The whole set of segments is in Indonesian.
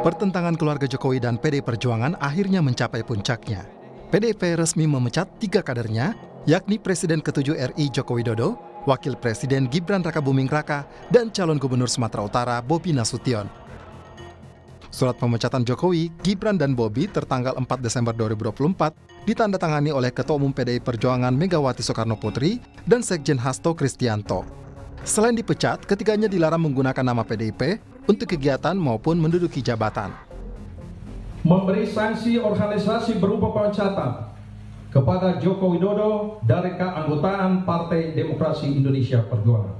Pertentangan keluarga Jokowi dan PDI Perjuangan akhirnya mencapai puncaknya. PDIP resmi memecat 3 kadernya, yakni Presiden ke-7 RI Joko Widodo, Wakil Presiden Gibran Rakabuming Raka, dan calon Gubernur Sumatera Utara Bobi Nasution. Surat pemecatan Jokowi, Gibran, dan Bobi tertanggal 4 Desember 2024 ditandatangani oleh Ketua Umum PDI Perjuangan Megawati Soekarno Putri dan Sekjen Hasto Kristianto. Selain dipecat, ketiganya dilarang menggunakan nama PDIP untuk kegiatan maupun menduduki jabatan. Memberi sanksi organisasi berupa pemecatan kepada Joko Widodo dari keanggotaan Partai Demokrasi Indonesia Perjuangan.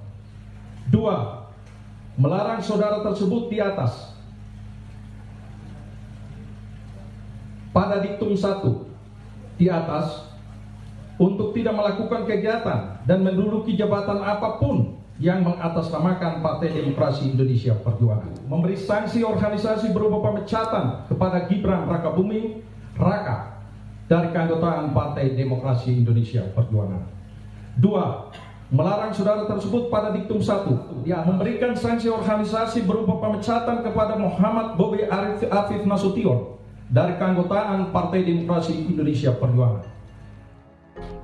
2. Melarang saudara tersebut di atas pada diktum 1 di atas untuk tidak melakukan kegiatan dan menduduki jabatan apapun yang mengatasnamakan Partai Demokrasi Indonesia Perjuangan. Memberi sanksi organisasi berupa pemecatan kepada Gibran Rakabuming Raka dari keanggotaan Partai Demokrasi Indonesia Perjuangan. 2. Melarang saudara tersebut pada diktum 1, memberikan sanksi organisasi berupa pemecatan kepada Muhammad Bobi Afif Nasution dari keanggotaan Partai Demokrasi Indonesia Perjuangan.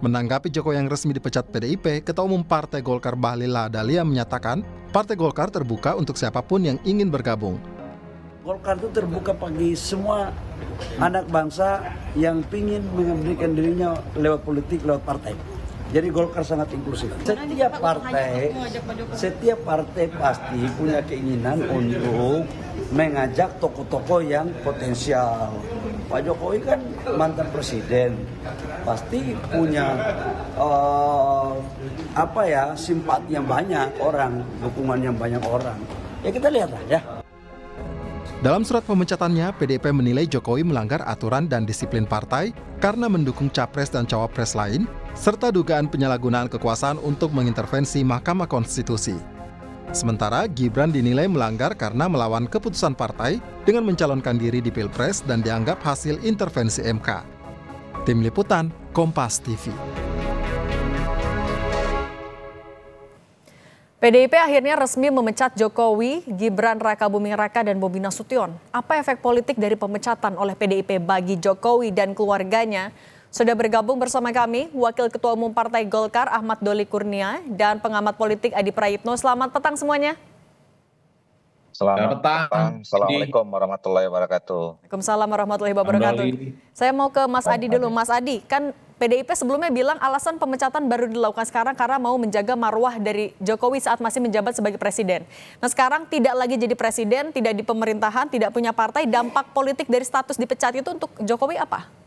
Menanggapi Jokowi yang resmi dipecat PDIP, Ketua Umum Partai Golkar Bahlil Lahadalia menyatakan Partai Golkar terbuka untuk siapapun yang ingin bergabung. Golkar itu terbuka bagi semua anak bangsa yang ingin mengabdikan dirinya lewat politik, lewat partai. Jadi Golkar sangat inklusif. Setiap partai pasti punya keinginan untuk mengajak tokoh-tokoh yang potensial. Pak Jokowi kan mantan presiden, pasti punya simpati yang banyak orang, dukungan yang banyak orang. Ya kita lihatlah ya. Dalam surat pemecatannya, PDIP menilai Jokowi melanggar aturan dan disiplin partai karena mendukung capres dan cawapres lain, serta dugaan penyalahgunaan kekuasaan untuk mengintervensi Mahkamah Konstitusi. Sementara Gibran dinilai melanggar karena melawan keputusan partai dengan mencalonkan diri di Pilpres dan dianggap hasil intervensi MK. Tim Liputan, Kompas TV. PDIP akhirnya resmi memecat Jokowi, Gibran Rakabuming Raka, dan Bobi Nasution. Apa efek politik dari pemecatan oleh PDIP bagi Jokowi dan keluarganya? Sudah bergabung bersama kami Wakil Ketua Umum Partai Golkar Ahmad Doli Kurnia dan pengamat politik Adi Prayitno. Selamat petang semuanya. Selamat petang. Assalamualaikum warahmatullahi wabarakatuh. Waalaikumsalam warahmatullahi wabarakatuh. Saya mau ke Mas Adi dulu. Mas Adi, kan PDIP sebelumnya bilang alasan pemecatan baru dilakukan sekarang karena mau menjaga marwah dari Jokowi saat masih menjabat sebagai presiden. Nah sekarang tidak lagi jadi presiden, tidak di pemerintahan, tidak punya partai, dampak politik dari status dipecat itu untuk Jokowi apa?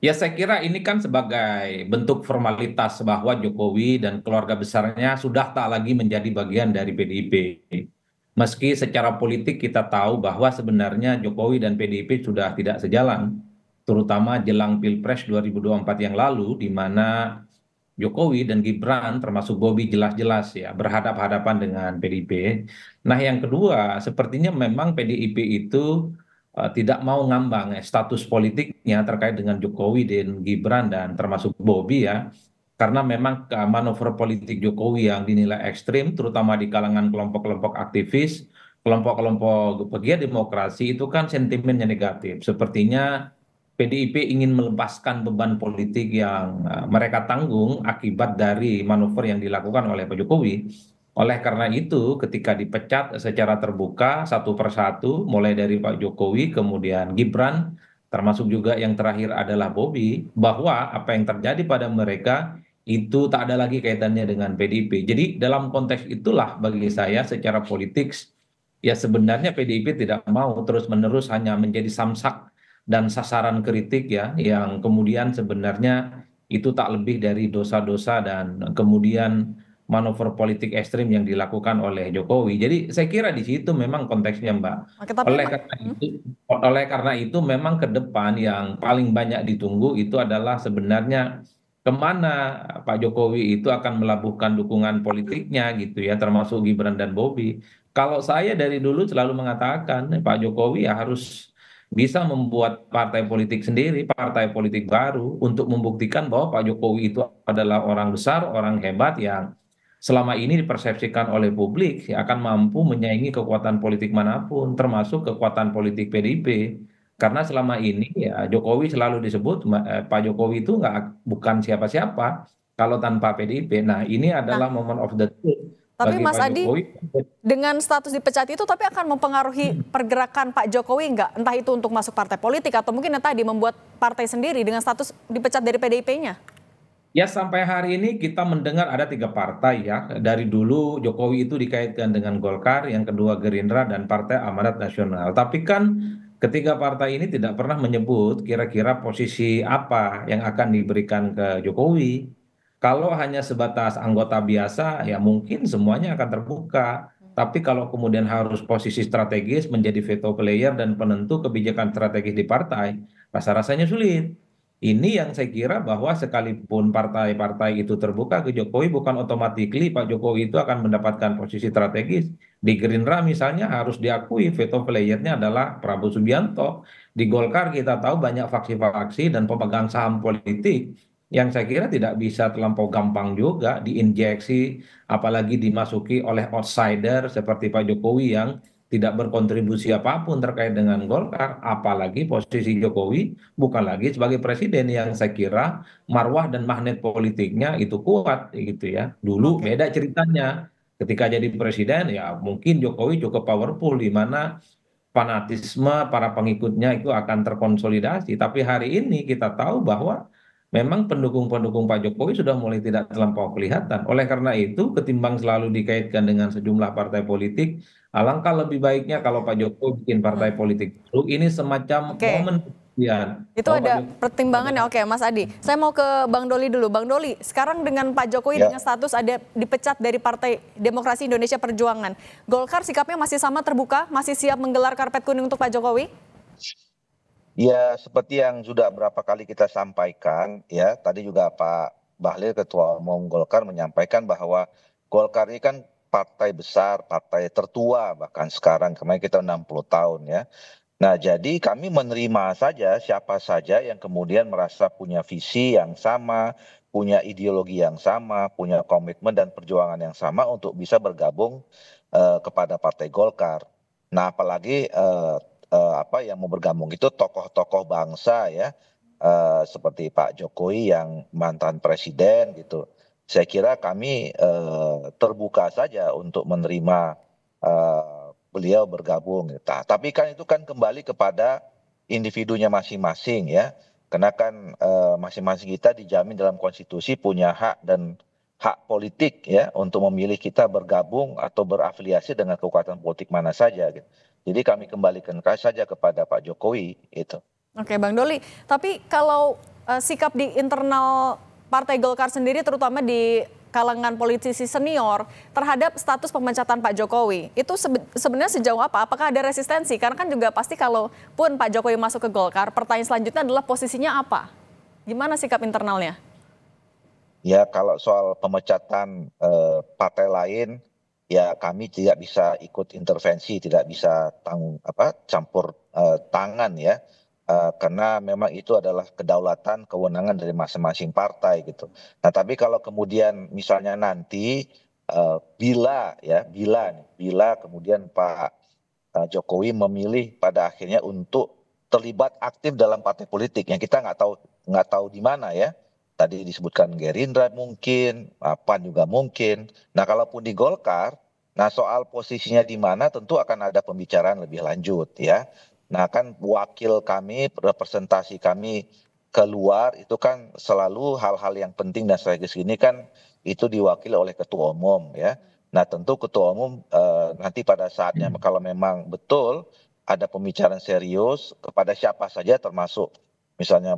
Ya saya kira ini kan sebagai bentuk formalitas bahwa Jokowi dan keluarga besarnya sudah tak lagi menjadi bagian dari PDIP. Meski secara politik kita tahu bahwa sebenarnya Jokowi dan PDIP sudah tidak sejalan, terutama jelang Pilpres 2024 yang lalu, di mana Jokowi dan Gibran termasuk Bobi jelas-jelas ya berhadapan-hadapan dengan PDIP. Nah yang kedua, sepertinya memang PDIP itu tidak mau ngambang status politiknya terkait dengan Jokowi dan Gibran dan termasuk Bobi ya. Karena memang manuver politik Jokowi yang dinilai ekstrim, terutama di kalangan kelompok-kelompok aktivis, kelompok-kelompok pegiat demokrasi itu kan sentimennya negatif. Sepertinya PDIP ingin melepaskan beban politik yang mereka tanggung akibat dari manuver yang dilakukan oleh Pak Jokowi. Oleh karena itu, ketika dipecat secara terbuka satu persatu, mulai dari Pak Jokowi, kemudian Gibran, termasuk juga yang terakhir adalah Bobi, bahwa apa yang terjadi pada mereka itu tak ada lagi kaitannya dengan PDIP. Jadi dalam konteks itulah bagi saya secara politik, ya sebenarnya PDIP tidak mau terus-menerus hanya menjadi samsak dan sasaran kritik ya, yang kemudian sebenarnya itu tak lebih dari dosa-dosa dan kemudian manuver politik ekstrim yang dilakukan oleh Jokowi. Jadi saya kira di situ memang konteksnya Mbak. Oleh karena itu memang ke depan yang paling banyak ditunggu itu adalah sebenarnya kemana Pak Jokowi itu akan melabuhkan dukungan politiknya gitu ya, termasuk Gibran dan Bobi. Kalau saya dari dulu selalu mengatakan Pak Jokowi ya harus bisa membuat partai politik sendiri, partai politik baru untuk membuktikan bahwa Pak Jokowi itu adalah orang besar, orang hebat yang selama ini dipersepsikan oleh publik ya akan mampu menyaingi kekuatan politik manapun, termasuk kekuatan politik PDIP. Karena selama ini ya Jokowi selalu disebut Pak Jokowi itu bukan siapa-siapa kalau tanpa PDIP. Nah ini adalah Nah, moment of the truth tapi bagi Mas Pak Adi, Jokowi. dengan status dipecat itu tapi akan mempengaruhi pergerakan Pak Jokowi nggak? Entah itu untuk masuk partai politik atau mungkin tadi membuat partai sendiri dengan status dipecat dari PDIP-nya? Ya sampai hari ini kita mendengar ada 3 partai ya. Dari dulu Jokowi itu dikaitkan dengan Golkar, yang kedua Gerindra dan Partai Amanat Nasional. Tapi kan ketiga partai ini tidak pernah menyebut kira-kira posisi apa yang akan diberikan ke Jokowi. Kalau hanya sebatas anggota biasa ya mungkin semuanya akan terbuka. Tapi kalau kemudian harus posisi strategis menjadi veto player dan penentu kebijakan strategis di partai, rasa-rasanya sulit. Ini yang saya kira bahwa sekalipun partai-partai itu terbuka ke Jokowi, bukan otomatis Pak Jokowi itu akan mendapatkan posisi strategis. Di Gerindra misalnya harus diakui veto playernya adalah Prabowo Subianto. Di Golkar kita tahu banyak faksi-faksi dan pemegang saham politik yang saya kira tidak bisa terlampau gampang juga diinjeksi, apalagi dimasuki oleh outsider seperti Pak Jokowi yang tidak berkontribusi apapun terkait dengan Golkar, apalagi posisi Jokowi bukan lagi sebagai presiden yang saya kira marwah dan magnet politiknya itu kuat gitu ya. Dulu Oke. beda ceritanya. Ketika jadi presiden ya mungkin Jokowi cukup powerful di mana fanatisme para pengikutnya itu akan terkonsolidasi. Tapi hari ini kita tahu bahwa memang pendukung-pendukung Pak Jokowi sudah mulai tidak terlampau kelihatan. Oleh karena itu, ketimbang selalu dikaitkan dengan sejumlah partai politik, alangkah lebih baiknya kalau Pak Jokowi bikin partai politik baru. Ini semacam Oke. momen kemudian Itu bahwa Pak ada Jokowi pertimbangannya. Oke, Mas Adi. Saya mau ke Bang Doli dulu. Bang Doli, sekarang dengan Pak Jokowi Ya, dengan status ada dipecat dari Partai Demokrasi Indonesia Perjuangan, Golkar sikapnya masih sama terbuka, masih siap menggelar karpet kuning untuk Pak Jokowi? ya seperti yang sudah berapa kali kita sampaikan, ya tadi juga Pak Bahlil Ketua Umum Golkar menyampaikan bahwa Golkar ini kan partai besar, partai tertua bahkan sekarang, kemarin kita 60 tahun ya. Nah jadi kami menerima saja siapa saja yang kemudian merasa punya visi yang sama, punya ideologi yang sama, punya komitmen dan perjuangan yang sama untuk bisa bergabung kepada Partai Golkar. Nah apalagi apa yang mau bergabung itu tokoh-tokoh bangsa ya, seperti Pak Jokowi yang mantan presiden gitu. Saya kira kami terbuka saja untuk menerima beliau bergabung. Tapi kan itu kan kembali kepada individunya masing-masing ya. Karena kan masing-masing kita dijamin dalam konstitusi punya hak dan hak politik ya untuk memilih kita bergabung atau berafiliasi dengan kekuatan politik mana saja gitu. Jadi kami kembalikan saja kepada Pak Jokowi itu. Oke, Bang Doli. Tapi kalau sikap di internal Partai Golkar sendiri, terutama di kalangan politisi senior terhadap status pemecatan Pak Jokowi, itu sebenarnya sejauh apa? Apakah ada resistensi? Karena kan juga pasti kalaupun Pak Jokowi masuk ke Golkar, pertanyaan selanjutnya adalah posisinya apa? Gimana sikap internalnya? Ya kalau soal pemecatan partai lain, ya kami tidak bisa ikut intervensi, tidak bisa campur tangan ya. Karena memang itu adalah kedaulatan, kewenangan dari masing-masing partai gitu. Nah tapi kalau kemudian misalnya nanti bila kemudian Pak Jokowi memilih pada akhirnya untuk terlibat aktif dalam partai politik yang kita nggak tahu di mana ya. Tadi disebutkan Gerindra mungkin, PAN juga mungkin. Nah kalaupun di Golkar, nah soal posisinya di mana tentu akan ada pembicaraan lebih lanjut ya. Nah kan wakil kami, representasi kami keluar itu kan selalu hal-hal yang penting dan strategis ini kan itu diwakili oleh ketua umum ya. Nah tentu ketua umum nanti pada saatnya kalau memang betul ada pembicaraan serius kepada siapa saja termasuk misalnya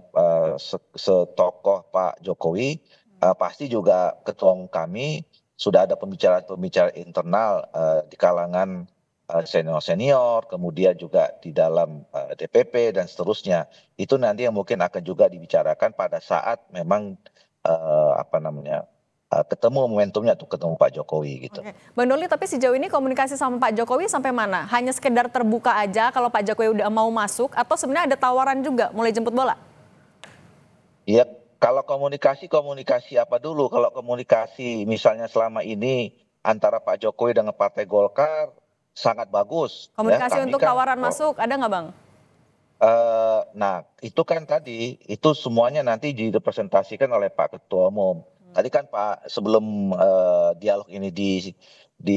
setokoh Pak Jokowi, pasti juga ketua umum kami sudah ada pembicaraan internal di kalangan senior-senior, kemudian juga di dalam DPP dan seterusnya. Itu nanti yang mungkin akan juga dibicarakan pada saat memang ketemu momentumnya tuh ketemu Pak Jokowi gitu. Oke. Bang Doli, tapi sejauh ini komunikasi sama Pak Jokowi sampai mana? Hanya sekedar terbuka aja kalau Pak Jokowi udah mau masuk atau sebenarnya ada tawaran juga mulai jemput bola? Iya, Kalau komunikasi apa dulu? Kalau komunikasi misalnya selama ini antara Pak Jokowi dengan Partai Golkar sangat bagus, ya. Komunikasi Kami untuk kan, tawaran masuk, ada nggak Bang? nah itu kan tadi itu semuanya nanti direpresentasikan oleh Pak Ketua Umum. Tadi kan Pak sebelum dialog ini di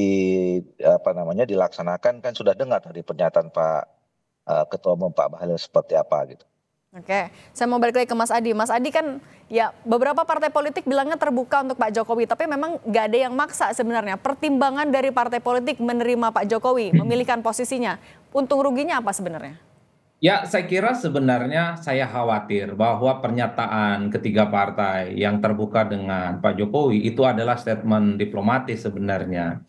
apa namanya dilaksanakan kan sudah dengar tadi pernyataan Pak Ketua Umum Pak Bahlil seperti apa gitu. Oke, saya mau balik lagi ke Mas Adi. Mas Adi kan ya beberapa partai politik bilangnya terbuka untuk Pak Jokowi, tapi memang nggak ada yang maksa sebenarnya. Pertimbangan dari partai politik menerima Pak Jokowi, memilihkan posisinya, untung ruginya apa sebenarnya? Ya, saya kira sebenarnya saya khawatir bahwa pernyataan ketiga partai yang terbuka dengan Pak Jokowi itu adalah statement diplomatis sebenarnya.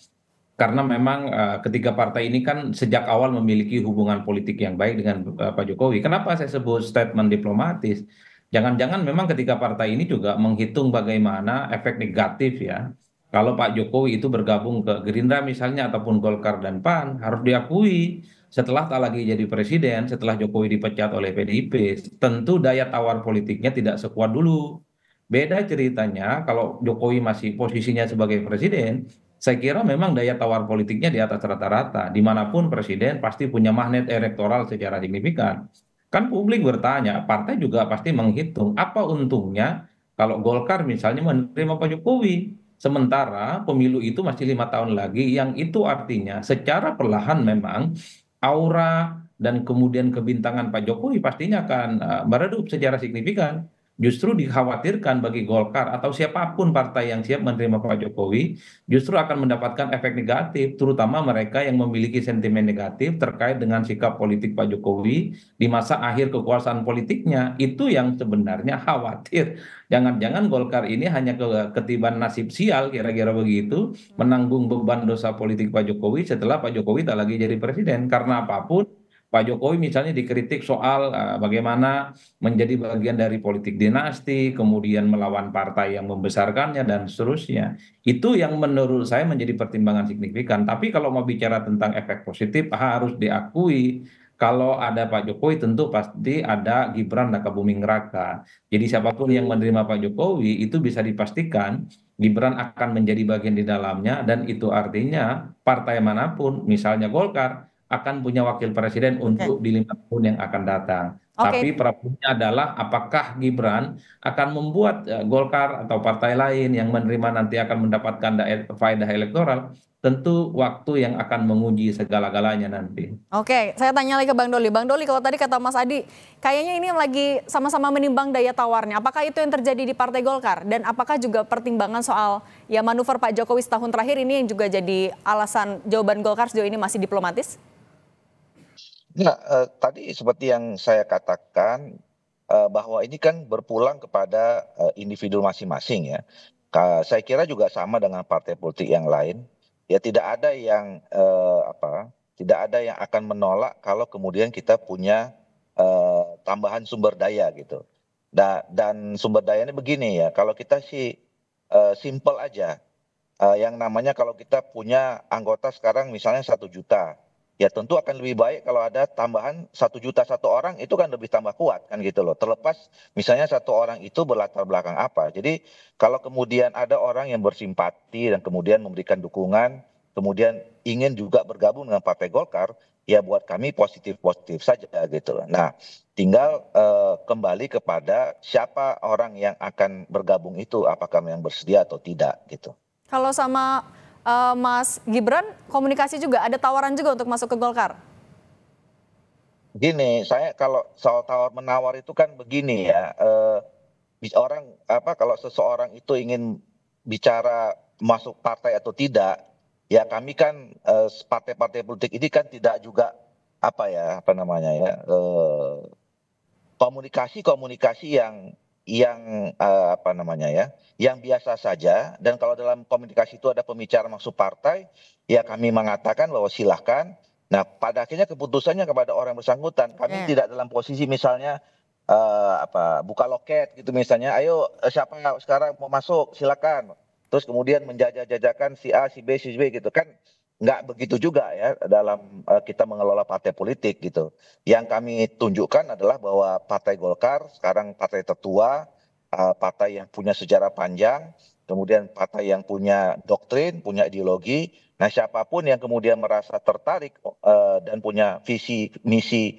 Karena memang ketiga partai ini kan sejak awal memiliki hubungan politik yang baik dengan Pak Jokowi. Kenapa saya sebut statement diplomatis? Jangan-jangan memang ketiga partai ini juga menghitung bagaimana efek negatif ya. Kalau Pak Jokowi itu bergabung ke Gerindra misalnya ataupun Golkar dan PAN, harus diakui setelah tak lagi jadi presiden, setelah Jokowi dipecat oleh PDIP, tentu daya tawar politiknya tidak sekuat dulu. Beda ceritanya kalau Jokowi masih posisinya sebagai presiden, saya kira memang daya tawar politiknya di atas rata-rata. Dimanapun presiden pasti punya magnet elektoral secara signifikan. Kan publik bertanya, partai juga pasti menghitung apa untungnya kalau Golkar misalnya menerima Pak Jokowi. Sementara pemilu itu masih 5 tahun lagi, yang itu artinya secara perlahan memang aura dan kemudian kebintangan Pak Jokowi pastinya akan meredup secara signifikan. Justru dikhawatirkan bagi Golkar atau siapapun partai yang siap menerima Pak Jokowi, justru akan mendapatkan efek negatif, terutama mereka yang memiliki sentimen negatif terkait dengan sikap politik Pak Jokowi di masa akhir kekuasaan politiknya. Itu yang sebenarnya khawatir. Jangan-jangan Golkar ini hanya ketiban nasib sial, kira-kira begitu, menanggung beban dosa politik Pak Jokowi setelah Pak Jokowi tak lagi jadi presiden. Karena apapun, Pak Jokowi misalnya dikritik soal bagaimana menjadi bagian dari politik dinasti, kemudian melawan partai yang membesarkannya, dan seterusnya. Itu yang menurut saya menjadi pertimbangan signifikan. Tapi kalau mau bicara tentang efek positif, harus diakui kalau ada Pak Jokowi tentu pasti ada Gibran Rakabuming Raka. Jadi siapapun yang menerima Pak Jokowi itu bisa dipastikan Gibran akan menjadi bagian di dalamnya, dan itu artinya partai manapun, misalnya Golkar, akan punya wakil presiden Oke. untuk di 5 tahun yang akan datang. Tapi Oke. problemnya adalah apakah Gibran akan membuat Golkar atau partai lain yang menerima nanti akan mendapatkan faedah elektoral. Tentu waktu yang akan menguji segala-galanya nanti. Oke, saya tanya lagi ke Bang Doli. Bang Doli, kalau tadi kata Mas Adi, kayaknya ini lagi sama-sama menimbang daya tawarnya. Apakah itu yang terjadi di Partai Golkar? Dan apakah juga pertimbangan soal ya manuver Pak Jokowi setahun terakhir ini yang juga jadi alasan jawaban Golkar sejauh ini masih diplomatis? Nah, tadi seperti yang saya katakan bahwa ini kan berpulang kepada individu masing-masing ya. Saya kira juga sama dengan partai politik yang lain. Ya tidak ada yang tidak ada yang akan menolak kalau kemudian kita punya tambahan sumber daya gitu. Dan sumber dayanya begini ya, kalau kita sih simple aja. Yang namanya kalau kita punya anggota sekarang misalnya 1 juta. Ya tentu akan lebih baik kalau ada tambahan 1 juta satu orang, itu kan lebih tambah kuat kan gitu loh. Terlepas misalnya satu orang itu berlatar belakang apa. Jadi kalau kemudian ada orang yang bersimpati dan kemudian memberikan dukungan, kemudian ingin juga bergabung dengan Partai Golkar, ya buat kami positif-positif saja gitu loh. Nah tinggal kembali kepada siapa orang yang akan bergabung itu, apakah yang bersedia atau tidak gitu. Kalau sama Mas Gibran, komunikasi juga, ada tawaran juga untuk masuk ke Golkar? Gini, saya kalau soal tawar-menawar itu kan begini ya, orang kalau seseorang itu ingin bicara masuk partai atau tidak, ya kami kan partai-partai politik ini kan tidak juga komunikasi yang biasa saja. Dan kalau dalam komunikasi itu ada pembicara masuk partai, ya kami mengatakan bahwa silahkan. Nah pada akhirnya keputusannya kepada orang bersangkutan. Kami tidak dalam posisi misalnya buka loket gitu misalnya, ayo siapa sekarang mau masuk silakan, terus kemudian menjajah-jajakan si A si B si B gitu kan. Nggak begitu juga ya dalam kita mengelola partai politik gitu. Yang kami tunjukkan adalah bahwa Partai Golkar sekarang partai tertua, partai yang punya sejarah panjang, kemudian partai yang punya doktrin, punya ideologi. Nah, siapapun yang kemudian merasa tertarik dan punya visi misi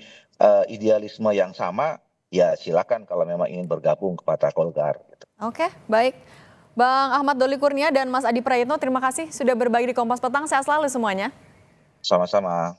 idealisme yang sama, ya silakan kalau memang ingin bergabung ke Partai Golkar. Oke, baik. Bang Ahmad Doli Kurnia dan Mas Adi Prayitno, terima kasih sudah berbagi di Kompas Petang. Sehat selalu semuanya. Sama-sama.